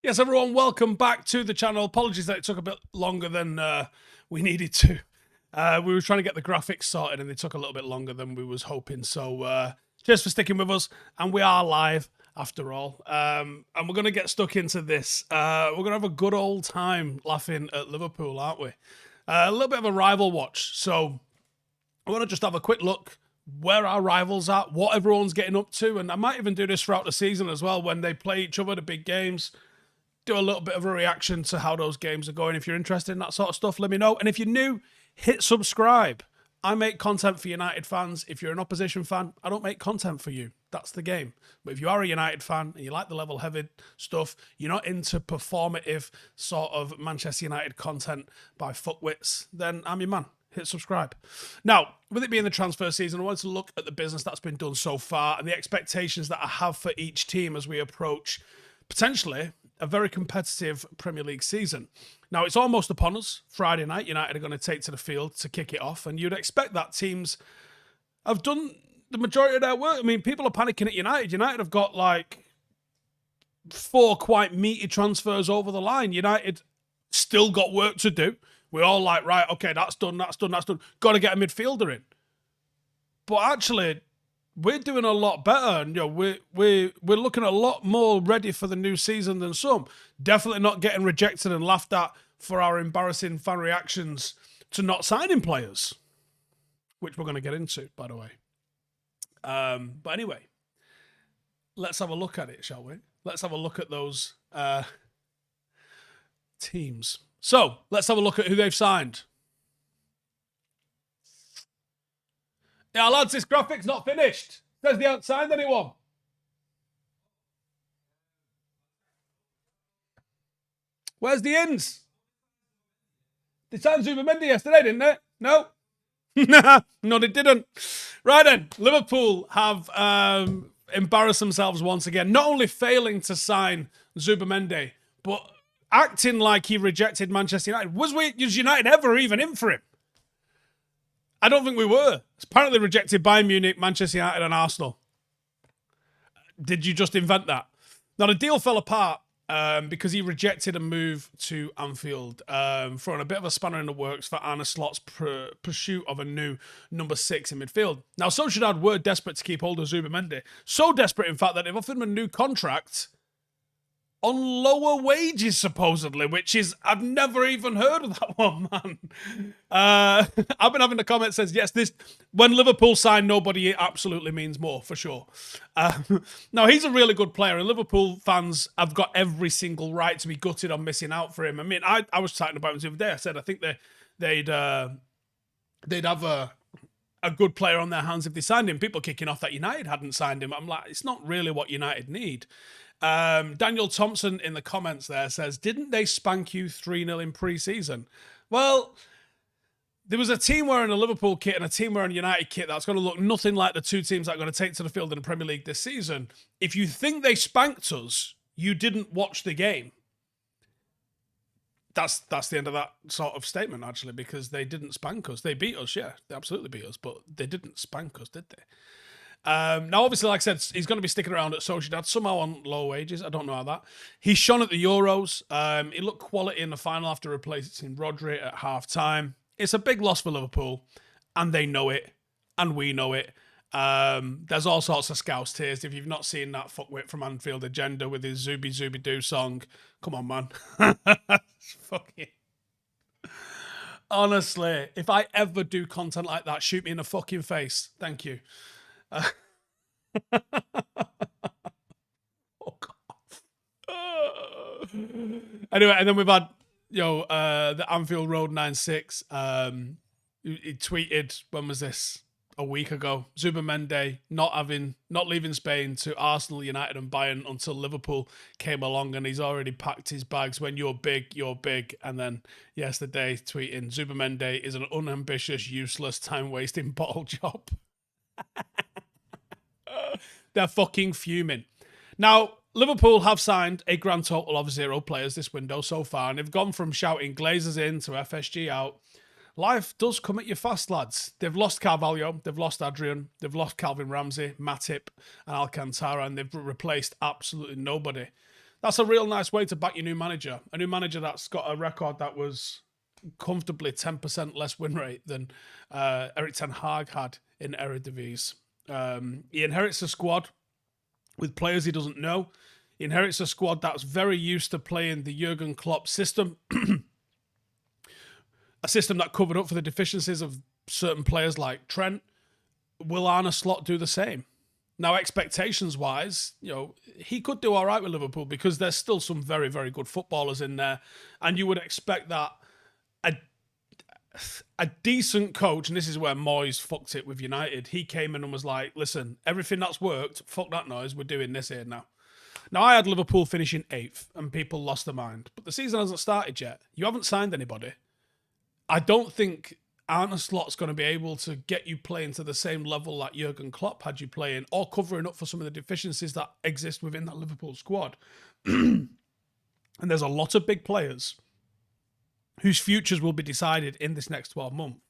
Yes, everyone, welcome back to the channel. Apologies that it took a bit longer than we needed to. We were trying to get the graphics sorted and they took a little bit longer than we was hoping. So cheers for sticking with us. And we are live after all. And we're going to get stuck into this. We're going to have a good old time laughing at Liverpool, aren't we? A little bit of a rival watch. So I want to just have a quick look where our rivals are, what everyone's getting up to. And I might even do this throughout the season as well when they play each other, the big games. Do a little bit of a reaction to how those games are going. If you're interested in that sort of stuff, let me know. And if you're new, hit subscribe. I make content for United fans. If you're an opposition fan, I don't make content for you. That's the game. But if you are a United fan and you like the level-headed stuff, you're not into performative sort of Manchester United content by fuckwits, then I'm your man. Hit subscribe. Now, with it being the transfer season, I wanted to look at the business that's been done so far and the expectations that I have for each team as we approach potentially a very competitive Premier League season. Now, it's almost upon us. Friday night, United are going to take to the field to kick it off, and you'd expect that teams have done the majority of their work. I mean, people are panicking at United. United have got like 4 quite meaty transfers over the line. United still got work to do. We're all like, right, okay, that's done, that's done, that's done. Got to get a midfielder in. But actually, we're doing a lot better, and we're looking a lot more ready for the new season than some. Definitely not getting rejected and laughed at for our embarrassing fan reactions to not signing players, which we're going to get into, by the way. But anyway, let's have a look at it, shall we? Let's have a look at those teams. So let's have a look at who they've signed. Yeah, lads, this graphic's not finished. Says they haven't signed anyone. Where's the ins? They signed Zubimendi yesterday, didn't they? No? No, they didn't. Right then, Liverpool have embarrassed themselves once again. Not only failing to sign Zubimendi, but acting like he rejected Manchester United. Was United ever even in for him? I don't think we were. It's apparently rejected Bayern Munich, Manchester United and Arsenal. Did you just invent that? Now, the deal fell apart because he rejected a move to Anfield, throwing a bit of a spanner in the works for Arne Slot's pursuit of a new number 6 in midfield. Now, Sociedad were desperate to keep hold of Zubimendi. So desperate, in fact, that they've offered him a new contract on lower wages, supposedly, which is, I've never even heard of that one, man. I've been having the comment says, yes, when Liverpool sign nobody, it absolutely means more, for sure. Now, he's a really good player, and Liverpool fans have got every single right to be gutted on missing out for him. I mean, I was talking about him the other day. I said, I think they'd have a good player on their hands if they signed him. People kicking off that United hadn't signed him. I'm like, it's not really what United need. Daniel Thompson in the comments there says, didn't they spank you 3-0 in pre-season? Well, there was a team wearing a Liverpool kit and a team wearing a United kit that's going to look nothing like the two teams that are going to take to the field in the Premier League this season. If you think they spanked us, you didn't watch the game. That's the end of that sort of statement, actually, because they didn't spank us. They beat us, yeah. They absolutely beat us, but they didn't spank us, did they? Now, obviously, like I said, he's going to be sticking around at Sociedad, somehow on low wages. I don't know how that. He shone at the Euros. He looked quality in the final after replacing Rodri at half-time. It's a big loss for Liverpool, and they know it, and we know it. There's all sorts of scouse tears. If you've not seen that fuckwit from Anfield Agenda with his Zubi Doo song, come on, man. Fucking... Honestly, if I ever do content like that, shoot me in the fucking face. Thank you. Anyway, and then we've had the Anfield Road 96. He tweeted, when was this? A week ago. Zubimendi not leaving Spain to Arsenal, United and Bayern until Liverpool came along, and he's already packed his bags. When you're big, you're big. And then yesterday tweeting, Zubimendi is an unambitious, useless, time-wasting bottle job. They're fucking fuming. Now, Liverpool have signed a grand total of 0 players this window so far, and they've gone from shouting Glazers in to FSG out. Life does come at you fast, lads. They've lost Carvalho, they've lost Adrian, they've lost Calvin Ramsey, Matip and Alcantara, and they've replaced absolutely nobody. That's a real nice way to back your new manager. A new manager that's got a record that was comfortably 10% less win rate than Erik ten Hag had in Eredivisie. He inherits a squad with players he doesn't know. He inherits a squad that's very used to playing the Jurgen Klopp system. A system that covered up for the deficiencies of certain players like Trent. Will Arne Slot do the same? Now, expectations-wise, he could do all right with Liverpool because there's still some very, very good footballers in there. And you would expect that a decent coach, and this is where Moyes fucked it with United, he came in and was like, listen, everything that's worked, fuck that noise, we're doing this here now. Now, I had Liverpool finishing 8th, and people lost their mind. But the season hasn't started yet. You haven't signed anybody. I don't think Arne Slot's going to be able to get you playing to the same level that Jurgen Klopp had you playing, or covering up for some of the deficiencies that exist within that Liverpool squad. And there's a lot of big players whose futures will be decided in this next 12 months.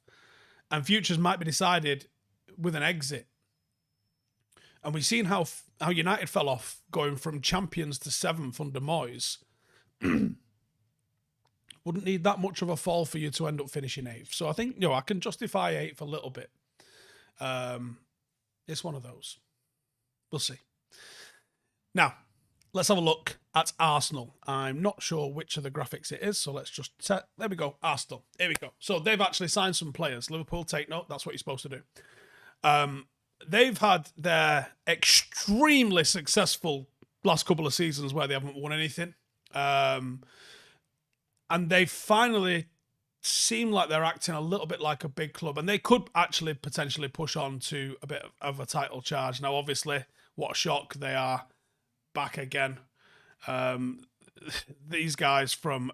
And futures might be decided with an exit. And we've seen how United fell off going from champions to 7th under Moyes. Wouldn't need that much of a fall for you to end up finishing 8th. So I think, I can justify 8th a little bit. It's one of those. We'll see. Now, let's have a look at Arsenal. I'm not sure which of the graphics it is, so let's just set. There we go, Arsenal. Here we go. So they've actually signed some players. Liverpool, take note. That's what you're supposed to do. They've had their extremely successful last couple of seasons where they haven't won anything. And they finally seem like they're acting a little bit like a big club, and they could actually potentially push on to a bit of a title charge. Now, obviously, what a shock they are back again. These guys from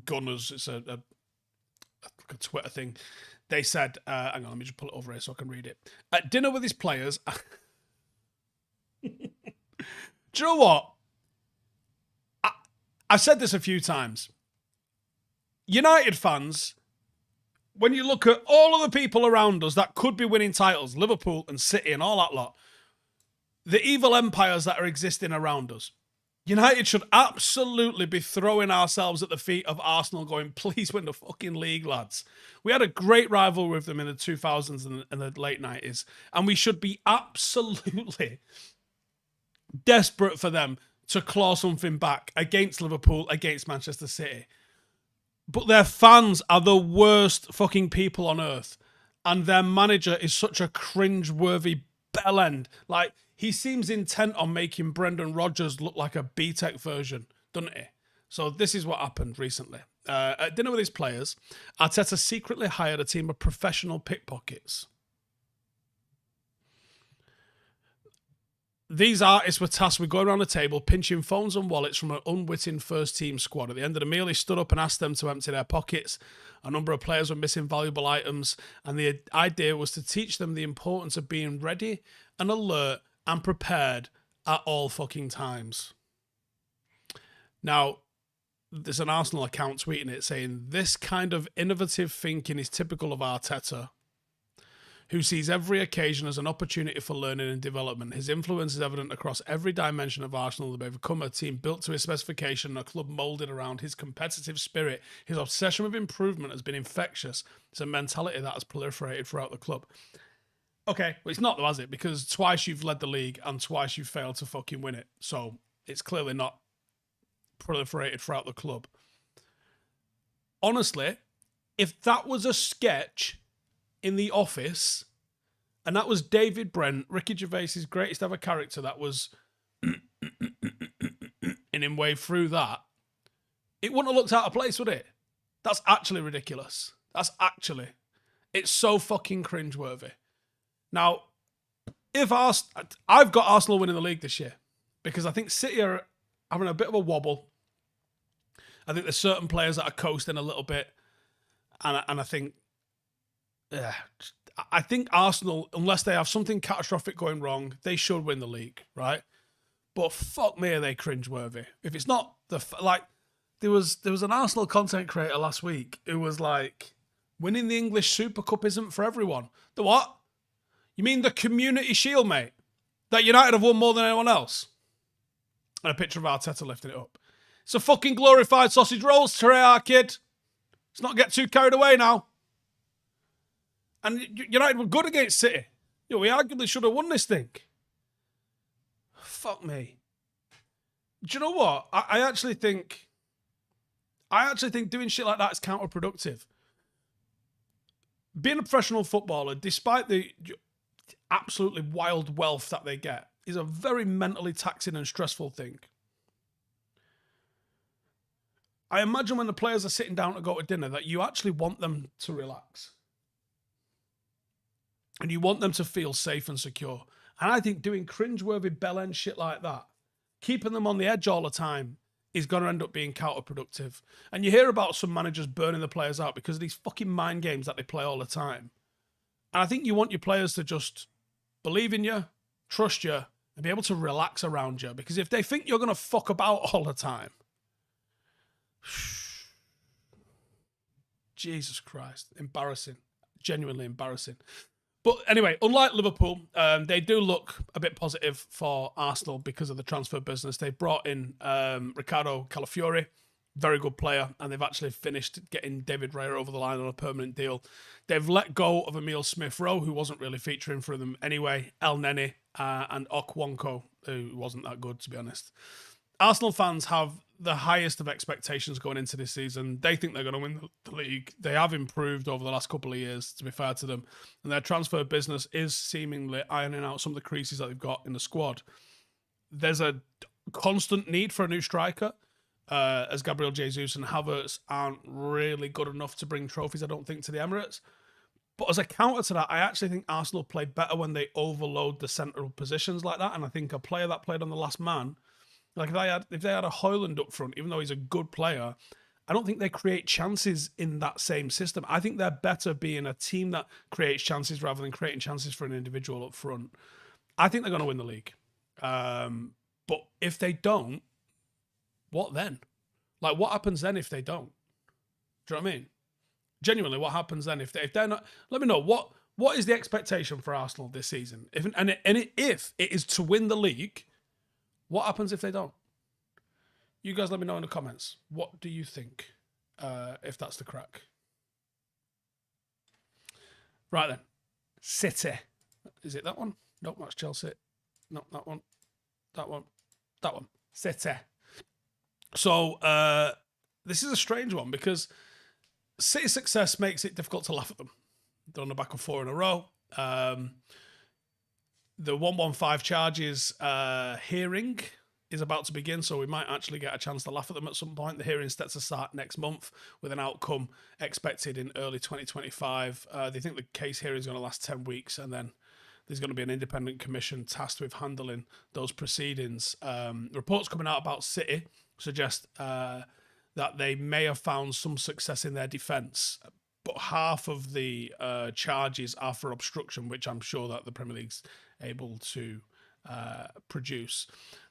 Gunners, it's a Twitter thing. They said, hang on, let me just pull it over here so I can read it. At dinner with his players. Do you know what? I've said this a few times. United fans, when you look at all of the people around us that could be winning titles, Liverpool and City and all that lot, the evil empires that are existing around us, United should absolutely be throwing ourselves at the feet of Arsenal going, please win the fucking league, lads. We had a great rivalry with them in the 2000s and the late 90s, and we should be absolutely desperate for them to claw something back against Liverpool, against Manchester City. But their fans are the worst fucking people on earth. And their manager is such a cringe-worthy bellend. Like, he seems intent on making Brendan Rodgers look like a B-Tech version, doesn't he? So this is what happened recently. At dinner with his players, Arteta secretly hired a team of professional pickpockets. These artists were tasked with going around the table, pinching phones and wallets from an unwitting first-team squad. At the end of the meal, he stood up and asked them to empty their pockets. A number of players were missing valuable items, and the idea was to teach them the importance of being ready and alert and prepared at all fucking times. Now, there's an Arsenal account tweeting it saying, this kind of innovative thinking is typical of Arteta, who sees every occasion as an opportunity for learning and development. His influence is evident across every dimension of Arsenal. They've become a team built to his specification, a club moulded around his competitive spirit. His obsession with improvement has been infectious. It's a mentality that has proliferated throughout the club. Okay, well, it's not though, has it? Because twice you've led the league and twice you've failed to fucking win it. So it's clearly not proliferated throughout the club. Honestly, if that was a sketch in The Office, and that was David Brent, Ricky Gervais's greatest ever character, that was in him way through that, it wouldn't have looked out of place, would it? That's actually ridiculous. It's so fucking cringeworthy. Now, I've got Arsenal winning the league this year, because I think City are having a bit of a wobble. I think there's certain players that are coasting a little bit, and I think, I think Arsenal, unless they have something catastrophic going wrong, they should win the league, right? But fuck me, are they cringeworthy? If it's not there was an Arsenal content creator last week who was like, winning the English Super Cup isn't for everyone. The what? You mean the Community Shield, mate? That United have won more than anyone else? and a picture of Arteta lifting it up. It's a fucking glorified sausage rolls tray, kid. Let's not get too carried away now. And United were good against City. We arguably should have won this thing. Fuck me. Do you know what? I actually think doing shit like that is counterproductive. Being a professional footballer, despite the absolutely wild wealth that they get, is a very mentally taxing and stressful thing. I imagine when the players are sitting down to go to dinner that you actually want them to relax. And you want them to feel safe and secure. And I think doing cringeworthy bell-end shit like that, keeping them on the edge all the time, is going to end up being counterproductive. And you hear about some managers burning the players out because of these fucking mind games that they play all the time. And I think you want your players to just believe in you, trust you, and be able to relax around you. Because if they think you're going to fuck about all the time, Jesus Christ, embarrassing. Genuinely embarrassing. But anyway, unlike Liverpool, they do look a bit positive for Arsenal because of the transfer business. They brought in Ricardo Calafiori, very good player, and they've actually finished getting David Raya over the line on a permanent deal. They've let go of Emile Smith-Rowe, who wasn't really featuring for them anyway, El Neni, and Okwonko, who wasn't that good, to be honest. Arsenal fans have the highest of expectations going into this season. They think they're going to win the league. They have improved over the last couple of years, to be fair to them. And their transfer business is seemingly ironing out some of the creases that they've got in the squad. There's a constant need for a new striker, as Gabriel Jesus and Havertz aren't really good enough to bring trophies, I don't think, to the Emirates. But as a counter to that, I actually think Arsenal play better when they overload the central positions like that. And I think a player that played on the last man, like if they had a Højlund up front, even though he's a good player, I don't think they create chances in that same system. I think they're better being a team that creates chances rather than creating chances for an individual up front. I think they're going to win the league. But if they don't, what then? Like, what happens then if they don't? Do you know what I mean? Genuinely, what happens then if they're not? Let me know, what is the expectation for Arsenal this season? If it is to win the league, what happens if they don't? You guys let me know in the comments. What do you think, if that's the crack? Right then. City. Is it that one? Nope, that's Chelsea. Nope, that one. That one. That one. City. So, this is a strange one because City's success makes it difficult to laugh at them. They're on the back of 4 in a row. The 115 charges hearing is about to begin, so we might actually get a chance to laugh at them at some point. The hearing sets to start next month with an outcome expected in early 2025. They think the case hearing is going to last 10 weeks, and then there's going to be an independent commission tasked with handling those proceedings. Reports coming out about City suggest that they may have found some success in their defence, but half of the charges are for obstruction, which I'm sure that the Premier League's able to produce.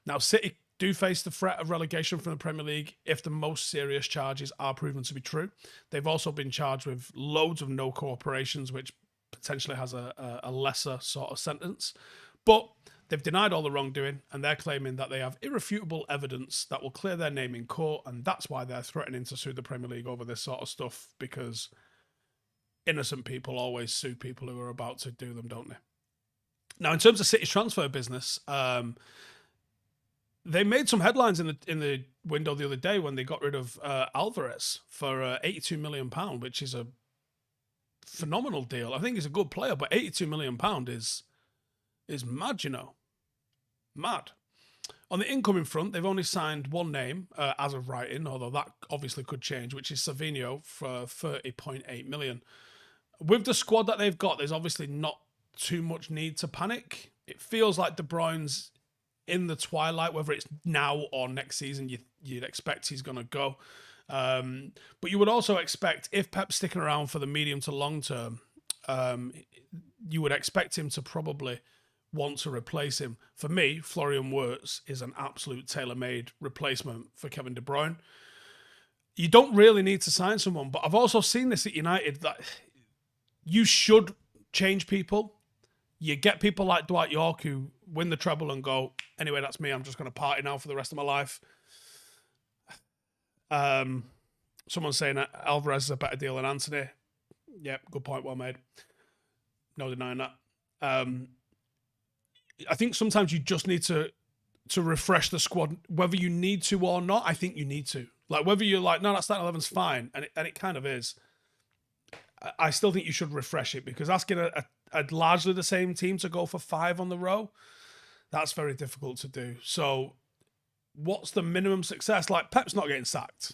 Now, City do face the threat of relegation from the Premier League if the most serious charges are proven to be true. They've also been charged with loads of no cooperations, which potentially has a lesser sort of sentence. But they've denied all the wrongdoing, and they're claiming that they have irrefutable evidence that will clear their name in court, and that's why they're threatening to sue the Premier League over this sort of stuff, because innocent people always sue people who are about to do them, don't they? Now, in terms of City's transfer business, they made some headlines in the window the other day when they got rid of Alvarez for £82 million, which is a phenomenal deal. I think he's a good player, but £82 million is mad, you know. Mad. On the incoming front, they've only signed one name as of writing, although that obviously could change, which is Savinho for £30.8 million. With the squad that they've got, there's obviously not too much need to panic. It feels like De Bruyne's in the twilight, whether it's now or next season, you'd expect he's going to go. But you would also expect, if Pep's sticking around for the medium to long term, you would expect him to probably want to replace him. For me, Florian Wirtz is an absolute tailor-made replacement for Kevin De Bruyne. You don't really need to sign someone, but I've also seen this at United, that you should change people. You get people like Dwight York, who win the treble and go, anyway, that's me. I'm just going to party now for the rest of my life. Someone's saying that Alvarez is a better deal than Anthony. Yep, good point, well made. No denying that. I think sometimes you just need to refresh the squad, whether you need to or not. I think you need to. Like, whether you're like, no, that starting 11's fine, and it kind of is. I still think you should refresh it, because asking a largely the same team to go for 5 on the row, that's very difficult to do. So what's the minimum success? Like, Pep's not getting sacked.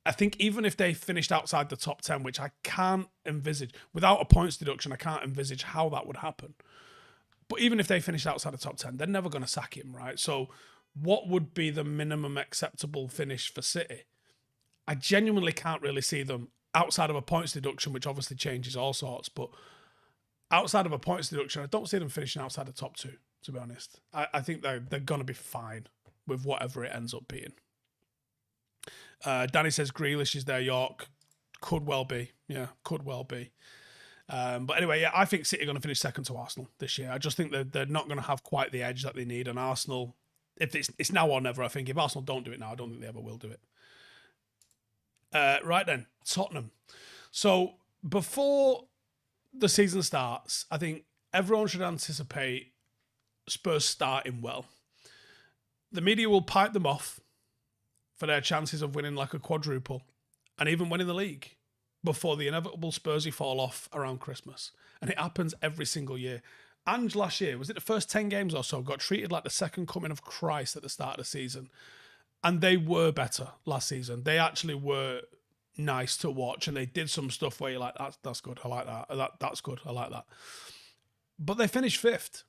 I think even if they finished outside the top 10, which I can't envisage, without a points deduction, I can't envisage how that would happen. But even if they finished outside the top 10, they're never going to sack him, right? So what would be the minimum acceptable finish for City? I genuinely can't really see them outside of a points deduction, which obviously changes all sorts. But outside of a points deduction, I don't see them finishing outside the top 2, to be honest. I think they're going to be fine with whatever it ends up being. Danny says Grealish is their York. Could well be. Yeah, could well be. But anyway, yeah, I think City are going to finish second to Arsenal this year. I just think they're not going to have quite the edge that they need. And Arsenal, if it's now or never, I think. If Arsenal don't do it now, I don't think they ever will do it. Right then, Tottenham. So before the season starts, I think everyone should anticipate Spurs starting well. The media will pipe them off for their chances of winning like a quadruple and even winning the league before the inevitable Spursy fall off around Christmas. And it happens every single year. Ange last year, was it the first 10 games or so, got treated like the second coming of Christ at the start of the season. And they were better last season. They actually were nice to watch, and they did some stuff where you're like, that's good, I like that. That's good, I like that. But they finished 5th.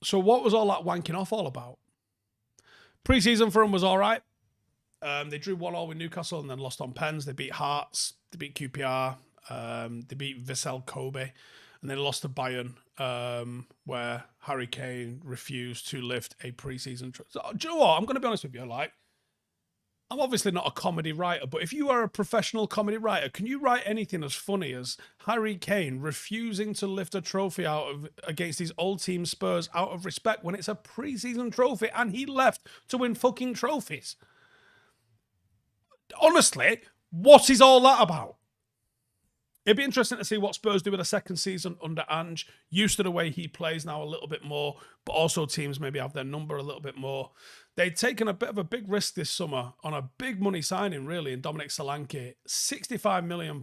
So what was all that wanking off all about? Pre-season for them was all right. They drew 1-1 with Newcastle and then lost on pens. They beat Hearts. They beat QPR. They beat Vissel Kobe. And then lost to Bayern, where Harry Kane refused to lift a pre-season trip. So, do you know what? I'm going to be honest with you. Like, I'm obviously not a comedy writer, but if you are a professional comedy writer, can you write anything as funny as Harry Kane refusing to lift a trophy against his old team Spurs out of respect when it's a pre-season trophy and he left to win fucking trophies? Honestly, what is all that about? It'd be interesting to see what Spurs do with a second season under Ange, used to the way he plays now a little bit more, but also teams maybe have their number a little bit more. They'd taken a bit of a big risk this summer on a big money signing, really, in Dominic Solanke, £65 million.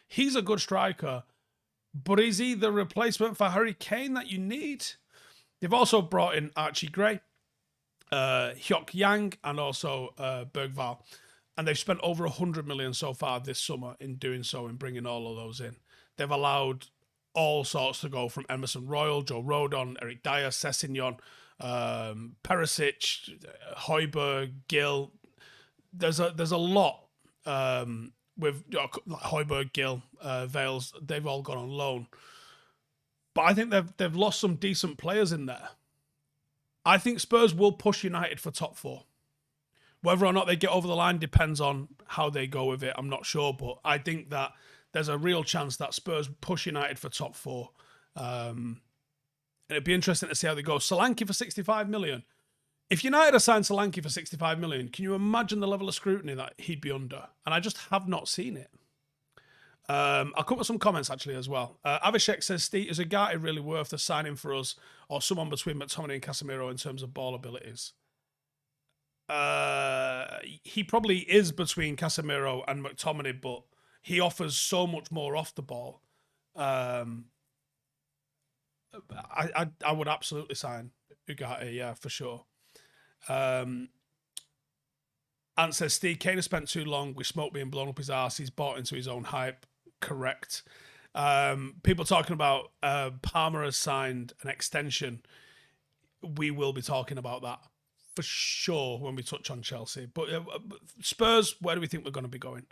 He's a good striker, but is he the replacement for Harry Kane that you need? They've also brought in Archie Gray, Hyuk Yang, and also Bergvall. And they've spent over 100 million so far this summer in doing so, in bringing all of those in. They've allowed all sorts to go, from Emerson Royal, Joe Rodon, Eric Dyer, Sessegnon, Perisic, Højbjerg, Gill. There's a lot with Højbjerg, Gill, Vales. They've all gone on loan. But I think they've lost some decent players in there. I think Spurs will push United for top 4. Whether or not they get over the line depends on how they go with it. I'm not sure, but I think that there's a real chance that Spurs push United for top 4. And it'd be interesting to see how they go. Solanke for 65 million. If United had signed Solanke for 65 million, can you imagine the level of scrutiny that he'd be under? And I just have not seen it. I'll come with some comments actually as well. Avishek says, Steve, is Ugarte really worth the signing for us, or someone between McTominay and Casemiro in terms of ball abilities? He probably is between Casemiro and McTominay, but he offers so much more off the ball. I would absolutely sign Ugarte, yeah, for sure. Ant says, Steve, Kane has spent too long with smoke being blown up his arse. He's bought into his own hype. Correct. People talking about Palmer has signed an extension. We will be talking about that for sure when we touch on Chelsea. But Spurs, where do we think we're going to be going?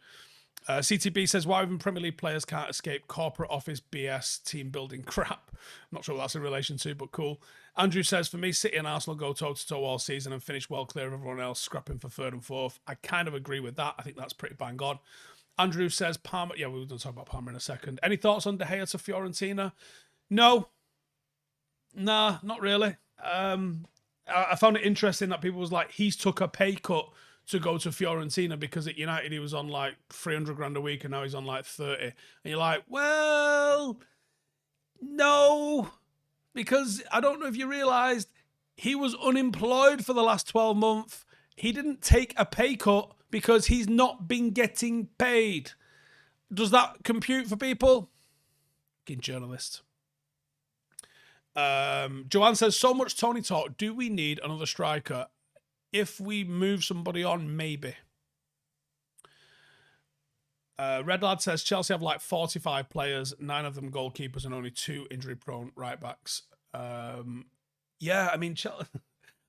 CTB says, why even Premier League players can't escape corporate office BS team building crap? I'm not sure what that's in relation to, but cool. Andrew says, for me, City and Arsenal go toe-to-toe all season and finish well clear of everyone else, scrapping for 3rd and 4th. I kind of agree with that. I think that's pretty bang on. Andrew says, Palmer, yeah, we're going to talk about Palmer in a second. Any thoughts on De Gea to Fiorentina? No. Nah, not really. I found it interesting that people was like, he's took a pay cut to go to Fiorentina because at United he was on like 300 grand a week and now he's on like 30. And you're like, well, no, because I don't know if you realised he was unemployed for the last 12 months. He didn't take a pay cut because he's not been getting paid. Does that compute for people? Fucking journalist. Joanne says, so much Tony talk. Do we need another striker? If we move somebody on, maybe. Red Lad says, Chelsea have like 45 players, 9 of them goalkeepers and only 2 injury-prone right-backs. Yeah, I mean,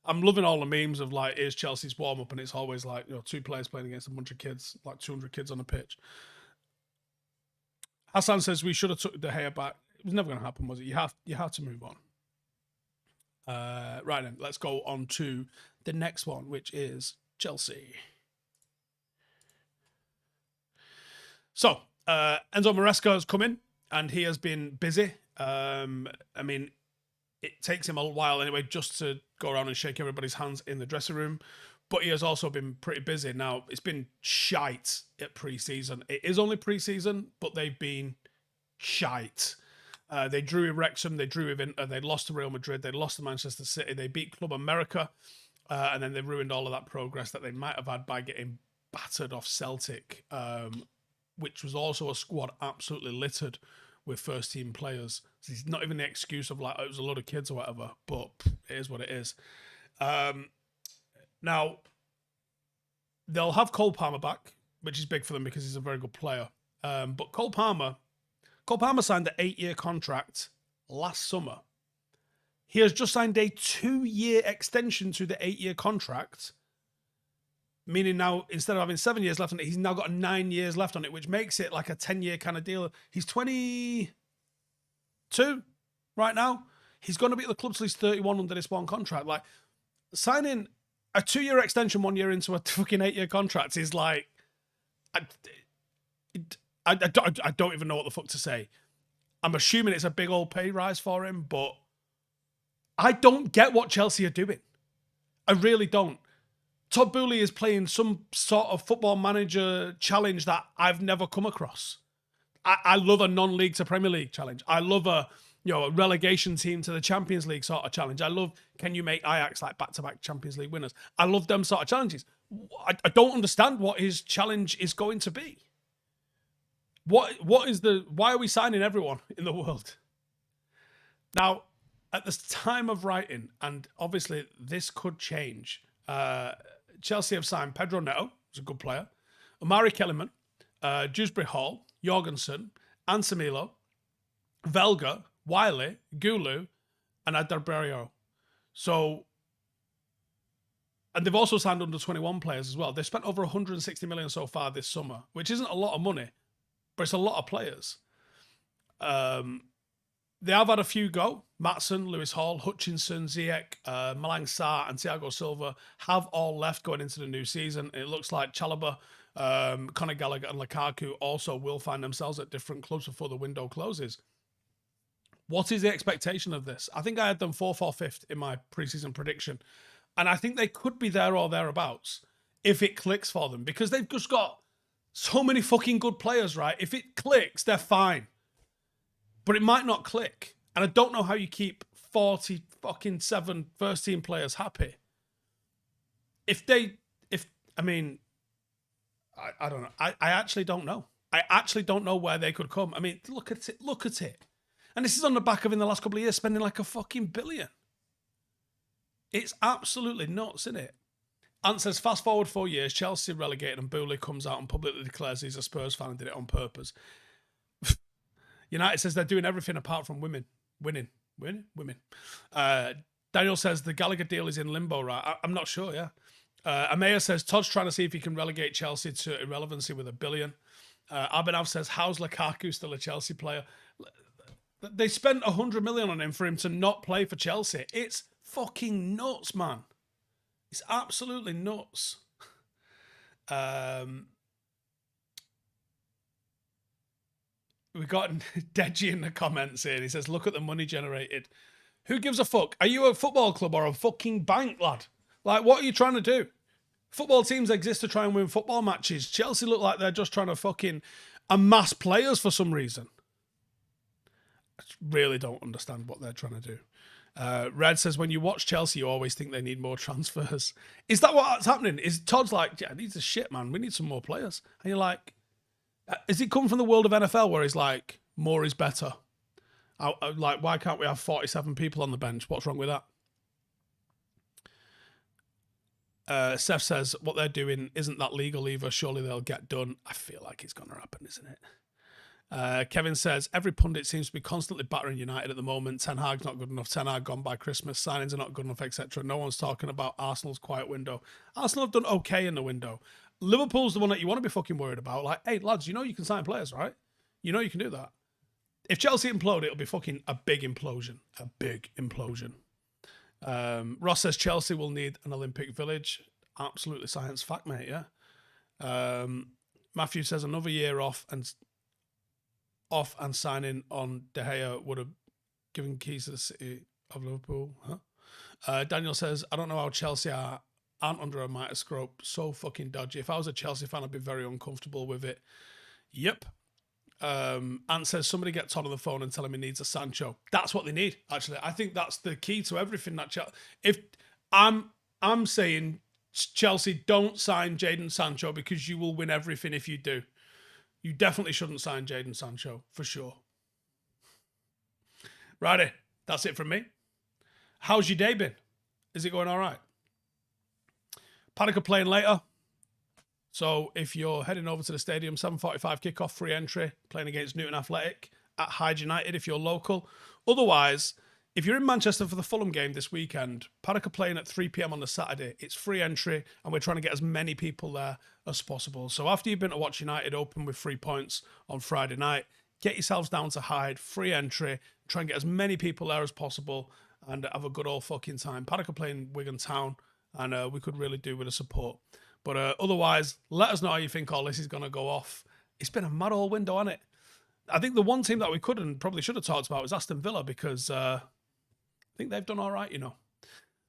I'm loving all the memes of like, here's Chelsea's warm-up, and it's always like, 2 players playing against a bunch of kids, like 200 kids on a pitch. Hassan says, we should have took De Gea back. It was never going to happen, was it? You have to move on. Right then, let's go on to the next one, which is Chelsea. So, Enzo Maresca has come in, and he has been busy. I mean, it takes him a while anyway just to go around and shake everybody's hands in the dressing room, but he has also been pretty busy. Now, it's been shite at pre-season. It is only pre-season, but they've been shite. They drew with Wrexham, they drew with Inter, they lost to Real Madrid, they lost to Manchester City, they beat Club America, and then they ruined all of that progress that they might have had by getting battered off Celtic, which was also a squad absolutely littered with first-team players. So it's not even the excuse of like, it was a lot of kids or whatever, but it is what it is. Now, they'll have Cole Palmer back, which is big for them because he's a very good player. But Cole Palmer signed an 8-year contract last summer. He has just signed a 2-year extension to the 8-year contract, meaning now instead of having 7 years left on it, he's now got 9 years left on it, which makes it like a 10-year kind of deal. He's 22 right now. He's going to be at the club till he's 31 under this one contract. Like, signing a 2-year extension 1 year into a fucking 8-year contract is like, I don't even know what the fuck to say. I'm assuming it's a big old pay rise for him, but I don't get what Chelsea are doing. I really don't. Todd Boehly is playing some sort of football manager challenge that I've never come across. I love a non-league to Premier League challenge. I love a relegation team to the Champions League sort of challenge. I love, can you make Ajax like back-to-back Champions League winners? I love them sort of challenges. I don't understand what his challenge is going to be. Why are we signing everyone in the world? Now, at the time of writing, and obviously this could change, Chelsea have signed Pedro Neto, who's a good player, Omari Kellyman, Dewsbury Hall, Jorgensen, Ansemilo, Velga, Wiley, Gulu, and Adarberio. So, and they've also signed under 21 players as well. They've spent over 160 million so far this summer, which isn't a lot of money, but it's a lot of players. They have had a few go. Maatson, Lewis Hall, Hutchinson, Ziyech, Malang Sarr, and Thiago Silva have all left going into the new season. It looks like Chalobah, Conor Gallagher, and Lukaku also will find themselves at different clubs before the window closes. What is the expectation of this? I think I had them 4th or 5th in my preseason prediction. And I think they could be there or thereabouts if it clicks for them, because they've just got so many fucking good players, right? If it clicks, they're fine. But it might not click. And I don't know how you keep 47 first team players happy. I don't know. I actually don't know. I actually don't know where they could come. I mean, look at it. And this is on the back of, in the last couple of years, spending like a fucking billion. It's absolutely nuts, isn't it? Ant says, fast forward 4 years, Chelsea relegated and Boehly comes out and publicly declares he's a Spurs fan and did it on purpose. United says they're doing everything apart from winning. Daniel says the Gallagher deal is in limbo, right? I'm not sure, yeah. Amaya says Todd's trying to see if he can relegate Chelsea to irrelevancy with $1 billion. Abhinav says, how's Lukaku still a Chelsea player? They spent 100 million on him for him to not play for Chelsea. It's fucking nuts, man. It's absolutely nuts. We got Deji in the comments here. He says, look at the money generated. Who gives a fuck? Are you a football club or a fucking bank, lad? Like, what are you trying to do? Football teams exist to try and win football matches. Chelsea look like they're just trying to fucking amass players for some reason. I really don't understand what they're trying to do. Red says, when you watch Chelsea, you always think they need more transfers. Is that what's happening? Is Todd's like, yeah, these are shit, man. We need some more players. And you're like, is it come from the world of NFL where he's like, more is better? Like, why can't we have 47 people on the bench? What's wrong with that? Seth says, what they're doing isn't that legal either. Surely they'll get done. I feel like it's going to happen, isn't it? Kevin says, every pundit seems to be constantly battering United at the moment. Ten Hag's not good enough. Ten Hag gone by Christmas. Signings are not good enough, etc. No one's talking about Arsenal's quiet window. Arsenal have done okay in the window. Liverpool's the one that you want to be fucking worried about. Like, hey, lads, you know you can sign players, right? You know you can do that. If Chelsea implode, it'll be fucking a big implosion. A big implosion. Ross says Chelsea will need an Olympic Village. Absolutely science fact, mate, yeah. Matthew says another year off and signing on De Gea would have given keys to the city of Liverpool. Huh? Daniel says, I don't know how Chelsea aren't under a microscope. So fucking dodgy. If I was a Chelsea fan, I'd be very uncomfortable with it. Yep. Ant says, somebody get Todd on the phone and tell him he needs a Sancho. That's what they need, actually. I think that's the key to everything. If I'm saying Chelsea, don't sign Jadon Sancho because you will win everything if you do. You definitely shouldn't sign Jadon Sancho, for sure. Righty, that's it from me. How's your day been? Is it going all right? Panic are playing later. So if you're heading over to the stadium, 7:45 kickoff, free entry, playing against Newton Athletic at Hyde United if you're local. Otherwise, if you're in Manchester for the Fulham game this weekend, Panic are playing at 3 p.m. on the Saturday. It's free entry, and we're trying to get as many people there as possible. So after you've been to watch United open with 3 points on Friday night, get yourselves down to Hyde, free entry, try and get as many people there as possible, and have a good old fucking time. Panic are playing Wigan Town, and we could really do with the support. But otherwise, let us know how you think all this is going to go off. It's been a mad old window, hasn't it? I think the one team that we could and probably should have talked about was Aston Villa because I think they've done all right, you know.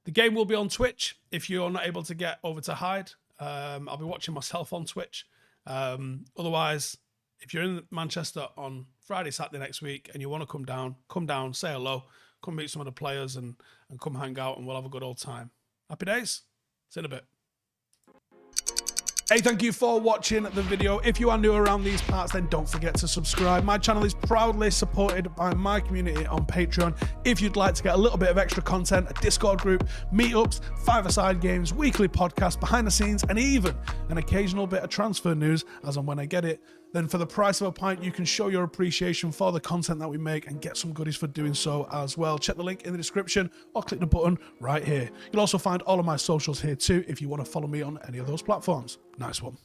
The game will be on Twitch if you're not able to get over to Hyde. I'll be watching myself on Twitch. Otherwise, if you're in Manchester on Friday, Saturday next week and you want to come down, say hello, come meet some of the players and come hang out and we'll have a good old time. Happy days. See you in a bit. Hey, thank you for watching the video. If you are new around these parts, then don't forget to subscribe. My channel is proudly supported by my community on Patreon. If you'd like to get a little bit of extra content, a Discord group, meetups, five-a-side games, weekly podcasts, behind the scenes, and even an occasional bit of transfer news as and when I get it, then for the price of a pint, you can show your appreciation for the content that we make and get some goodies for doing so as well. Check the link in the description or click the button right here. You'll also find all of my socials here too if you want to follow me on any of those platforms. Nice one.